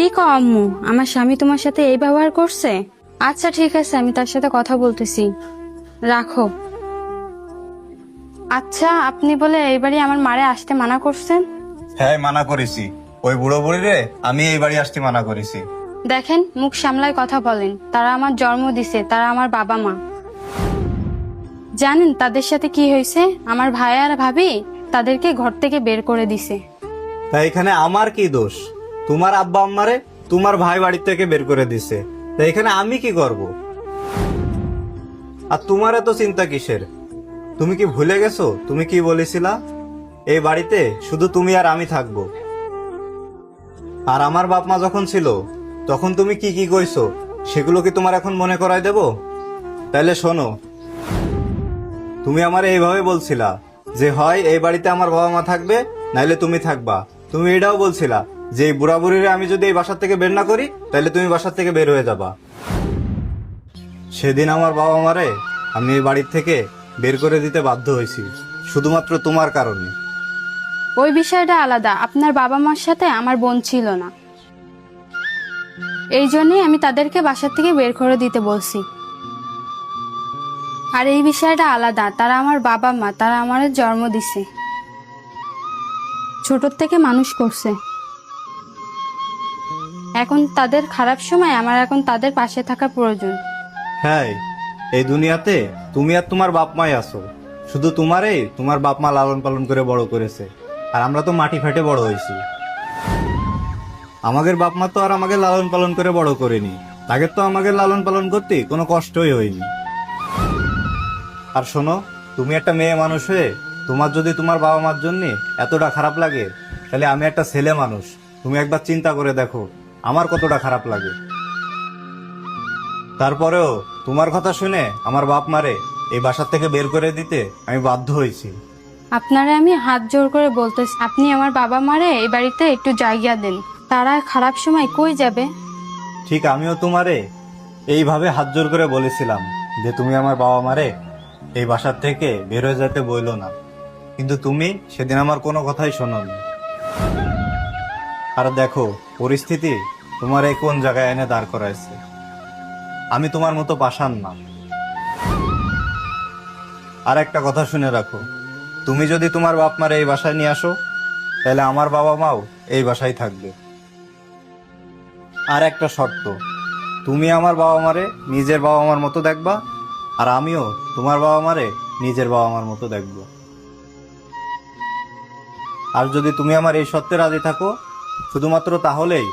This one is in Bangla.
কি কও আম্মু, আমার স্বামী তোমার সাথে এই ব্যবহার করছে? আচ্ছা ঠিক আছে, আমি তার সাথে কথা বলতেছি, রাখো। আচ্ছা, আপনি বলে এইবারই আমার মারে আসতে মানা করছেন? হ্যাঁ, মানা করেছি। ওই বুড়ো বুড়ি রে আমি এই বাড়ি আসতে মানা করেছি। দেখেন, মুখ সামলায় কথা বলেন। তারা আমার জন্ম দিছে, তারা আমার বাবা মা। জানেন তাদের সাথে কি হয়েছে? আমার ভাই আর ভাবি তাদেরকে ঘর থেকে বের করে দিছে। তাই এখানে আমার কি দোষ? তোমার আব্বা আম্মারে তোমার ভাই বাড়ি থেকে বের করে দিছে, তাই এখানে আমি কি করব? আর তোমার এত চিন্তা কিসের? তুমি কি ভুলে গেছো তুমি কি বলেছিলা? এই বাড়িতে শুধু তুমি আর আমি থাকবো। আর আমার বাপ মা যখন ছিল তখন তুমি কি কি কইছো সেগুলো কি তোমার এখন মনে করায় দেব? তাইলে শোনো, তুমি আমার এইভাবে বলছিলা যে হয় এই বাড়িতে আমার বাবা মা থাকবে, নাইলে তুমি থাকবা। তুমি এটাও বলছিলা যে এই বুড়া বুড়িরে আমি যদি এই বাসার থেকে বের না করি তাহলে তুমি বাসার থেকে বের হয়ে যাবা। সেদিন আমার বাবা মারে আমি এই বাড়ির থেকে বের করে দিতে বাধ্য হয়েছি শুধুমাত্র তোমার কারণে। ওই বিষয়টা আলাদা, আপনার বাবা মার সাথে আমার বোন ছিল না, এই জন্যই আমি তাদেরকে বাসার থেকে বের করে দিতে বলছি। আর এই বিষয়টা আলাদা, তারা আমার বাবা মা, তারা আমার জন্ম দিছে, ছোট থেকে মানুষ করছে। এখন তাদের খারাপ সময়, আমার এখন তাদের পাশে থাকা প্রয়োজন। হ্যাঁ, এই দুনিয়াতে তুমি আর তোমার বাপ মাই আছো। শুধু তোমারই তোমার বাপ মা লালন পালন করে বড় করেছে, আর আমরা তো মাটি ফেটে বড় হয়েছি। আমাদের বাপ মা তো আর আমাকে লালন পালন করে বড় করেনি, তাকে তো আমাকে লালন পালন করতে কোনো কষ্টই হয়নি। আর শোনো, তুমি একটা মেয়ে মানুষ হয়ে তোমার যদি তোমার বাবা মার জন্য এতটা খারাপ লাগে, তাহলে আমি একটা ছেলে মানুষ, তুমি একবার চিন্তা করে দেখো আমার কতটা খারাপ লাগে। তারপরেও তোমার কথা শুনে আমার বাপ মারে এই বাসার থেকে বের করে দিতে আমি বাধ্য হয়েছি। আপনারা আমি হাত জোর করে বলতেছি, আপনি আমার বাবা মারে এই বাড়িতে একটু জায়গা দেন, তারা খারাপ সময় কই যাবে। ঠিক আমিও তোমারে এইভাবে হাত জোর করে বলেছিলাম যে তুমি আমার বাবা মারে এই বাসার থেকে বের হয়ে যেতে বইলো না, কিন্তু তুমি সেদিন আমার কোনো কথাই শোনোনি। আর দেখো পরিস্থিতি তোমার এই কোন জায়গায় এনে দাঁড় করাইছে। আমি তোমার মতো পাষাণ না। আর একটা কথা শুনে রাখো, তুমি যদি তোমার বাপ মারে এই বাসায় নিয়ে আসো তাহলে আমার বাবা মাও এই বাসায় থাকবে। আর একটা শর্ত, তুমি আমার বাবা মারে নিজের বাবা মার মতো দেখবা, আর আমিও তোমার বাবা মারে নিজের বাবা মার মতো দেখব। আর যদি তুমি আমার এই শর্তে রাজি থাকো, শুধুমাত্র তাহলেই